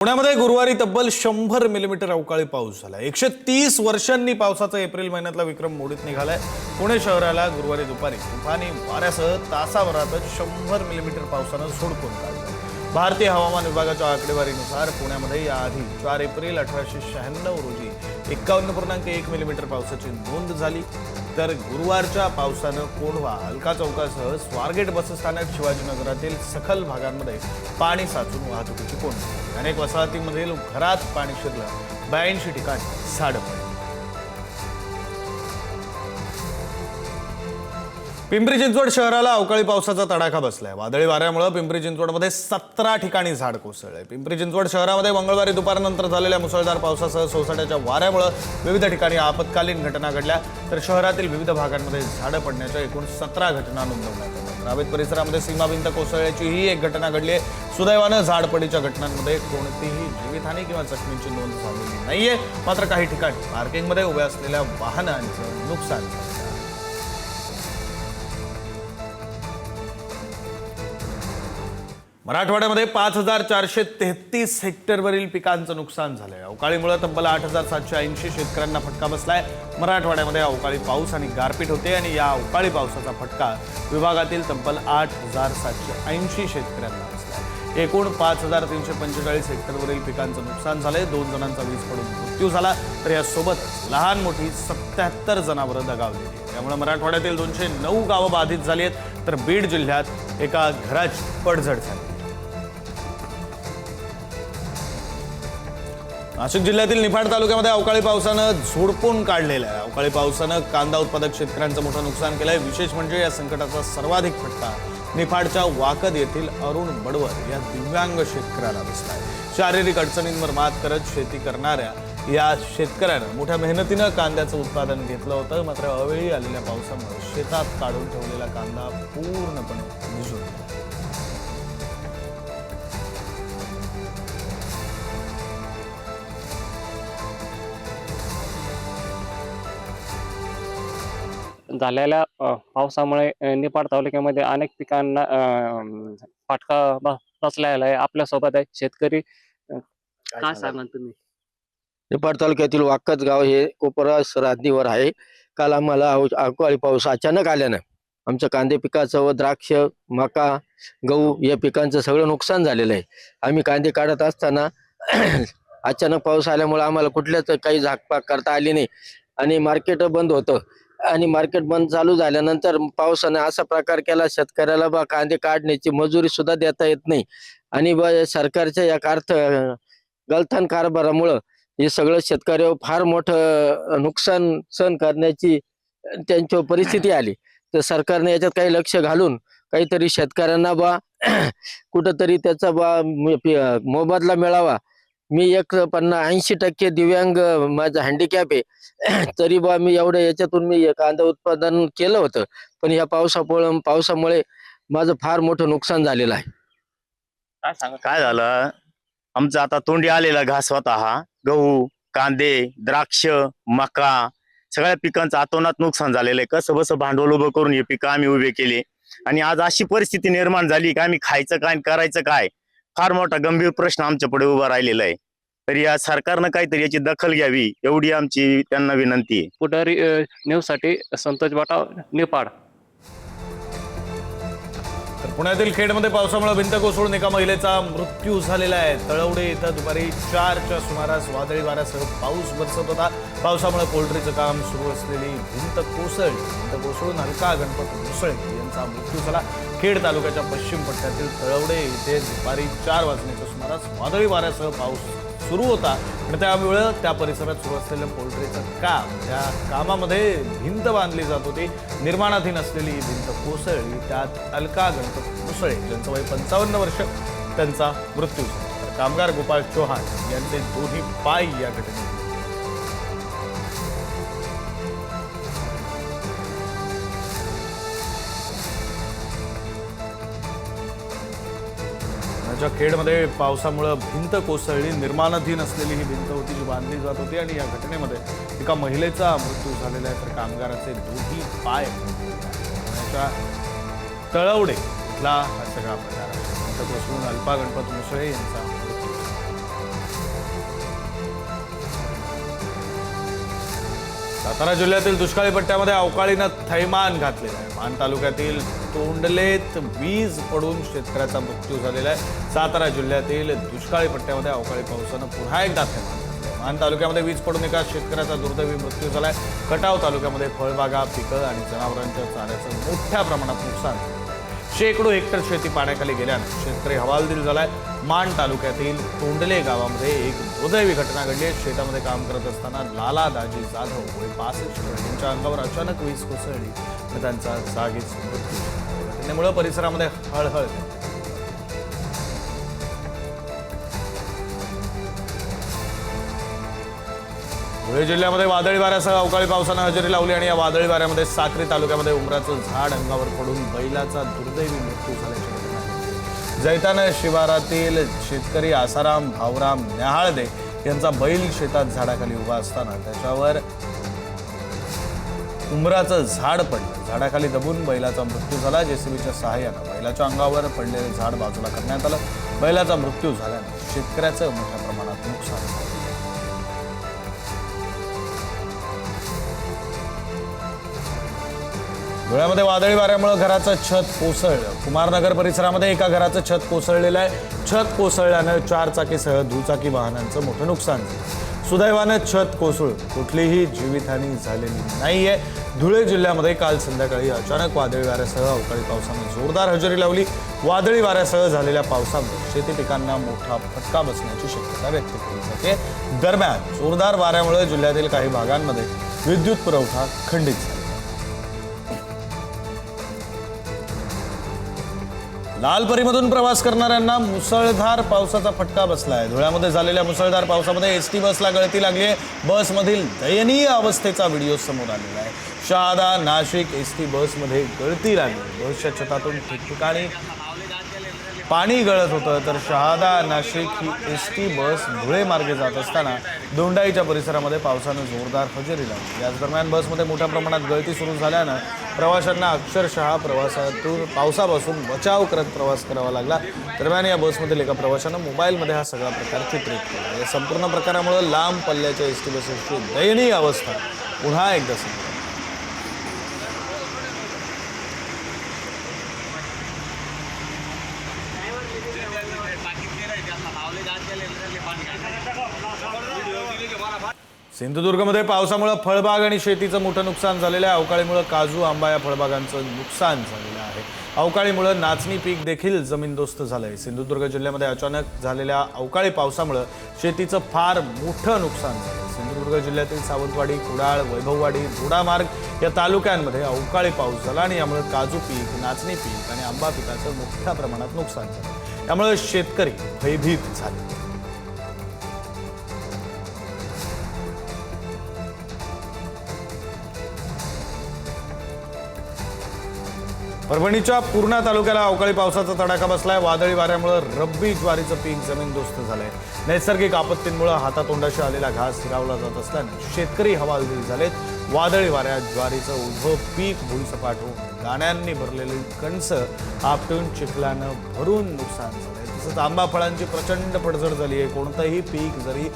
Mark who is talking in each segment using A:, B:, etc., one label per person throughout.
A: पुण्यामध्ये गुरुवारी तब्बल 100 मिलीमीटर अवकाळी पाऊस झाला। 130 वर्षांनी पावसाचा एप्रिल महिन्यातला विक्रम मोडीत निघालाय। पुणे शहराला गुरुवारी दुपारी तुफानी वाऱ्यासह तासाभरातच 100 मिलीमीटर पावसानं झोडपून काढलं। भारतीय हवामान विभागाच्या आकडेवारीनुसार पुण्यामध्ये याआधी 4 एप्रिल 1896 रोजी 51.1 मिलीमीटर पावसाची नोंद झाली। तर गुरुवारच्या पावसानं कोंढवा, अलका चौकासह स्वारगेट बसस्थानक, शिवाजीनगरातील सखल भागांमध्ये पाणी साचून वाहतुकीची कोंडी। अनेक वसाहतींमधील घरात पाणी शिरलं। 82 ठिकाणी झाडं पडली। पिंपरी चिंचवड शहराला अवकाळी पावसाचा तडाखा बसलाय। वादळी वाऱ्यामुळे पिंपरी चिंचवडमध्ये 17 ठिकाणी झाड कोसळले। पिंपरी चिंचवड शहरामध्ये मंगळवारी दुपारनंतर झालेल्या मुसळधार पावसासह सोसाट्याच्या वाऱ्यामुळे विविध ठिकाणी आपत्कालीन घटना घडल्या। तर शहरातील विविध भागांमध्ये झाडं पडण्याच्या एकूण 17 घटना नोंदवण्यात आल्या। रावेत परिसरामध्ये सीमाभिंत कोसळल्याची ही एक घटना घडली आहे। सुदैवानं झाडपडीच्या घटनांमध्ये कोणतीही जीवितहानी किंवा जखमींची नोंद झालेली नाहीये। मात्र काही ठिकाणी पार्किंगमध्ये उभ्या असलेल्या वाहनांचं नुकसान झालं। मराठवाड्यामध्ये 5433 हेक्टरवरील पिकांचं नुकसान झालंय। अवकाळीमुळे तब्बल 8780 शेतकऱ्यांना फटका बसलाय। मराठवाड्यामध्ये अवकाळी पाऊस आणि गारपीट होते आणि या अवकाळी पावसाचा फटका विभागातील तब्बल 8780 शेतकऱ्यांना बसलाय। एकूण 5345 हेक्टरवरील पिकांचं नुकसान झालंय। 2 जणांचा वीज पडून मृत्यू झाला। तर यासोबतच लहान मोठी 77 जनावरं दगावलेली आहेत। त्यामुळे मराठवाड्यातील 209 गावं बाधित झाली आहेत। तर बीड जिल्ह्यात एका घराची पडझड झाली। नाशिक जिल्ह्यातील निफाड तालुक्यामध्ये अवकाळी पावसानं झोडपून काढलेलं आहे। अवकाळी पावसानं कांदा उत्पादक शेतकऱ्यांचं मोठं नुकसान केलंय। विशेष म्हणजे या संकटाचा सर्वाधिक फटका निफाडच्या वाकद येथील अरुण बडवर या दिव्यांग शेतकऱ्याला बसलाय। शारीरिक अडचणींवर मात करत शेती करणाऱ्या या शेतकऱ्यानं मोठ्या मेहनतीनं कांद्याचं उत्पादन घेतलं होतं। मात्र अवेळी आलेल्या पावसामुळे शेतात काढून ठेवलेला कांदा पूर्णपणे भिजून गेला।
B: झालेल्या पावसामुळे निफाड तालुक्यामध्ये अनेक पिकांना फटका बसलेला आहे। आपल्यासोबत आहे शेतकरी। काय सांगाल तुम्ही?
C: निफाड तालुक्यातील वाकद गाव हे कोपरा सरहद्दीवर आहे। काल आम्हाला अवकाळी पाऊस अचानक आल्यानं आमचं कांदे पिकाचं व द्राक्ष, मका, गहू या पिकांचं सगळं नुकसान झालेलं आहे। आम्ही कांदे काढत असताना अचानक पाऊस आल्यामुळे आम्हाला कुठल्याच काही झाकपाक करता आली नाही आणि मार्केट बंद होतं आणि मार्केट बंद चालू झाल्यानंतर पावसाने असा प्रकार केला, शेतकऱ्याला कांदे काढण्याची मजुरी सुद्धा देता येत नाही आणि सरकारच्या या गलथान कारभारामुळं हे सगळं शेतकऱ्यावर फार मोठं नुकसान सहन करण्याची त्यांची परिस्थिती आली। तर सरकारने याच्यात काही लक्ष घालून काहीतरी शेतकऱ्यांना कुठंतरी त्याचा मोबदला मिळावा। मी 80% दिव्यांग, माझा हँडिकॅप आहे, तरी मी एवढं याच्यातून मी कांदा उत्पादन केलं होतं, पण या पावसामुळे माझं फार मोठं नुकसान झालेलं आहे।
B: काय सांगा?
D: काय झालं, आमचा आता तोंडी आलेला घास होता हा। गहू, कांदे, द्राक्ष, मका सगळ्या पिकांचं अतोनात नुकसान झालेलं आहे। कसं बस भांडवल उभं करून हे पिकं आम्ही उभे केले आणि आज अशी परिस्थिती निर्माण झाली की आम्ही खायचं काय, करायचं काय, फार मोठा गंभीर प्रश्न आमच्या पुढे उभा राहिलेला आहे। तर या सरकारनं काहीतरी याची दखल घ्यावी एवढी आमची त्यांना विनंती आहे।
B: पुढारी न्यूज साठी संतोष बाटा, निफाड।
A: तर पुण्यातील खेडमध्ये पावसामुळे भिंत कोसळून एका महिलेचा मृत्यू झालेला आहे। तळवडे इथं दुपारी 4च्या सुमारास वादळी वाऱ्यासह पाऊस बरसत होता। पावसामुळे पोल्ट्रीचं काम सुरू असलेली भिंत कोसळून अलका गणपत मुसळे यांचा मृत्यू झाला। खेड तालुक्याच्या पश्चिम पट्ट्यातील तळवडे इथे दुपारी 4 वाजण्याच्या सुमारास वादळी वाऱ्यासह पाऊस सुरू होता आणि त्यामुळे त्या परिसरात सुरू असलेलं पोल्ट्रीचं काम, त्या कामामध्ये भिंत बांधली जात होती। निर्माणाधीन असलेली ही भिंत कोसळली। त्यात अलका गणपत मुसळे ज्यांचं वय 55 वर्ष त्यांचा मृत्यू झाला। तर कामगार गोपाळ चौहान यांचे दोन्ही पाय या घटनेत खेडमध्ये पावसामुळे भिंत कोसळली। निर्माणाधीन असलेली ही भिंत होती जी बांधली जात होती आणि या घटनेमध्ये एका महिलेचा मृत्यू झालेला आहे। तर कामगाराचे दोन्ही पाय पुण्याच्या तळवडे इथला हा सगळा प्रकार आहे। अलका गणपत मुसळे यांचा मृत्यू झाला। सातारा जिल्ह्यातील दुष्काळी पट्ट्यामध्ये अवकाळीनं थैमान घातलेलं आहे. माण तालुक्यातील तोंडलेत वीज पडून शेतकऱ्याचा मृत्यू झालेला आहे. सातारा जिल्ह्यातील दुष्काळी पट्ट्यामध्ये अवकाळी पावसानं पुन्हा एकदा थैमान घातलंय. माण तालुक्यामध्ये वीज पडून एका शेतकऱ्याचा दुर्दैवी मृत्यू झालाय. खटाव तालुक्यामध्ये फळबागा, पिकं आणि जनावरांच्या चाऱ्याचं मोठ्या प्रमाणात नुकसान झालं. शेकडो हेक्टर शेती पाण्याखाली गेल्यानं शेतकरी हवालदिल झालाय. माण तालुक्यातील तोंडले गावामध्ये एक दुर्दैवी घटना घडली आहे. शेतामध्ये काम करत असताना लाला दाजी जाधव वय 65 यांच्या अंगावर अचानक वीज कोसळली व त्यांचा जागीच मृत्यू झाला. घटनेमुळे परिसरामध्ये हळहळ. धुळे जिल्ह्यामध्ये वादळी वाऱ्यासह अवकाळी पावसानं हजेरी लावली आणि या वादळी वाऱ्यामध्ये साक्री तालुक्यामध्ये उमराचं झाड अंगावर पडून बैलाचा दुर्दैवी मृत्यू झाल्याची घटना घडली. जैतान शिवारातील शेतकरी आसाराम भावराम न्याहाळदे यांचा बैल शेतात झाडाखाली उभा असताना त्याच्यावर उमराचं झाड पडलं. झाडाखाली दबून बैलाचा मृत्यू झाला. जेसीबीच्या सहाय्यानं बैलाच्या अंगावर पडलेले झाड बाजूला करण्यात आलं. बैलाचा मृत्यू झाल्यानं शेतकऱ्याचं मोठ्या प्रमाणात नुकसान झालं. धुळ्यामध्ये वादळी वाऱ्यामुळे घराचं छत कोसळलं. कुमारनगर परिसरामध्ये एका घराचं छत कोसळलेलं आहे. छत कोसळल्यानं 4 चाकीसह दुचाकी वाहनांचं मोठं नुकसान झालं. सुदैवानं छत कोसळून कुठलीही जीवितहानी झालेली नाहीये. धुळे जिल्ह्यामध्ये काल संध्याकाळी अचानक वादळी वाऱ्यासह अवकाळी पावसाने जोरदार हजेरी लावली. वादळी वाऱ्यासह झालेल्या पावसामुळे शेती पिकांना मोठा फटका बसण्याची शक्यता व्यक्त केली जाते. दरम्यान जोरदार वाऱ्यामुळे जिल्ह्यातील काही भागांमध्ये विद्युत पुरवठा खंडित झाला. लालपरीमधून प्रवास करणाऱ्यांना मुसळधार पावसाचा फटका बसलाय. धुळ्यामध्ये झालेल्या मुसळधार पावसामध्ये एसटी बसला गळती लागली आहे. बसमधील दयनीय अवस्थेचा व्हिडिओ समोर आलेला आहे. शहादा नाशिक एसटी बसमध्ये गळती लागली. बसच्या छतातून ठिकठिकाणी पाणी गळत होतं. तर शहादा नाशिक ही एसटी बस धुळे मार्गे जात असताना दोंडाईच्या परिसरामध्ये पावसानं जोरदार हजेरी लावली. याच दरम्यान बसमध्ये मोठ्या प्रमाणात गळती सुरू झाल्यानं प्रवाशांना अक्षरशः पावसापासून बचाव करत प्रवास करावा लागला. दरम्यान या बसमधील एका प्रवाशानं मोबाईलमध्ये हा सगळा प्रकार चित्रित केला. या संपूर्ण प्रकारामुळे लांब पल्ल्याच्या एसटी बसेसची दयनीय अवस्था पुन्हा एकदा समोर. सिंधुदुर्गमध्ये पावसामुळे फळबाग आणि शेतीचं मोठं नुकसान झालेलं आहे. अवकाळीमुळे काजू, आंबा या फळबागांचं नुकसान झालेलं आहे. अवकाळीमुळे नाचणी पीक देखील जमीनदोस्त झालंय. सिंधुदुर्ग जिल्ह्यामध्ये अचानक झालेल्या अवकाळी पावसामुळे शेतीचं फार मोठं नुकसान झालं. सिंधुदुर्ग जिल्ह्यातील सावंतवाडी, कुडाळ, वैभववाडी, रुडामार्ग या तालुक्यांमध्ये अवकाळी पाऊस झाला आणि यामुळे काजू पीक, नाचणी पीक आणि आंबा पिकाचं मोठ्या प्रमाणात नुकसान झालं. त्यामुळे शेतकरी भयभीत झाले. परभणीच्या पूर्णा तालुक्याला अवकाळी पावसाचा तडाखा बसलाय. वादळी वाऱ्यामुळे रब्बी ज्वारीचं पीक जमीनदोस्त झालंय. नैसर्गिक आपत्तींमुळे हातातोंडाशी आलेला घास हिरावला जात असल्यानं शेतकरी हवालदिल झालेत. वादळी वाऱ्यात ज्वारीचं उभं पीक भुईसपाट होऊन दाण्यांनी भरलेली कणसं आपटून चिखलानं भरून नुकसान झालंय. तसंच आंबा फळांची प्रचंड पडझड झाली आहे. कोणतंही पीक जरी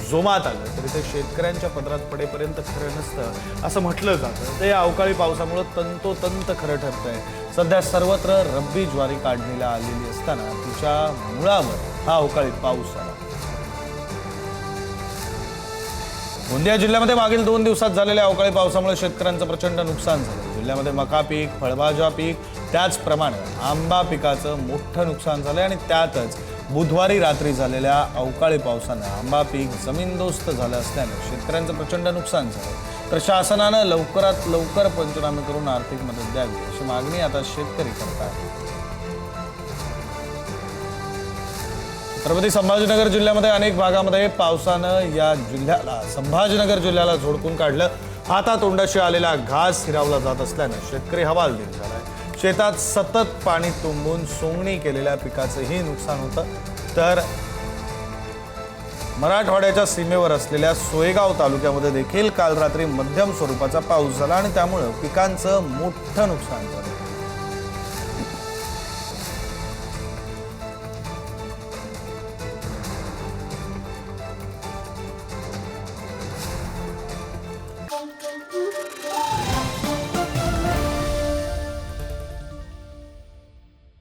A: जोमात आलं तरी ते शेतकऱ्यांच्या पदरात पडेपर्यंत खरं नसतं असं म्हटलं जातं. ते या अवकाळी पावसामुळे तंतोतंत खरं ठरतंय. सध्या सर्वत्र रब्बी ज्वारी काढणीला आलेली असताना तिच्या मुळावर हा अवकाळी पाऊस आला. गोंदिया जिल्ह्यामध्ये मागील 2 दिवसात झालेल्या अवकाळी पावसामुळे शेतकऱ्यांचं प्रचंड नुकसान झालं. जिल्ह्यामध्ये मका पीक, फळभाज्या पीक, त्याचप्रमाणे आंबा पिकाचं मोठं नुकसान झालंय आणि त्यातच बुधवारी रात्री झालेल्या अवकाळी पावसानं आंबा पीक जमीनदोस्त झालं असल्यानं शेतकऱ्यांचं प्रचंड नुकसान झालं. तर शासनानं लवकरात लवकर पंचनामे करून आर्थिक मदत द्यावी अशी मागणी आता शेतकरी करतात. छत्रपती संभाजीनगर जिल्ह्यामध्ये अनेक भागामध्ये पावसानं या संभाजीनगर जिल्ह्याला झोडपून काढलं. हातातोंडाशी आलेला घास हिरावला जात असल्यानं शेतकरी हवालदिल झालाय. शेतात सतत पाणी तुंबून सोंगणी केलेल्या पिकाचंही नुकसान होतं. तर मराठवाड्याच्या सीमेवर असलेल्या सोयगाव तालुक्यामध्ये देखील काल रात्री मध्यम स्वरूपाचा पाऊस झाला आणि त्यामुळे पिकांचं मोठं नुकसान झालं.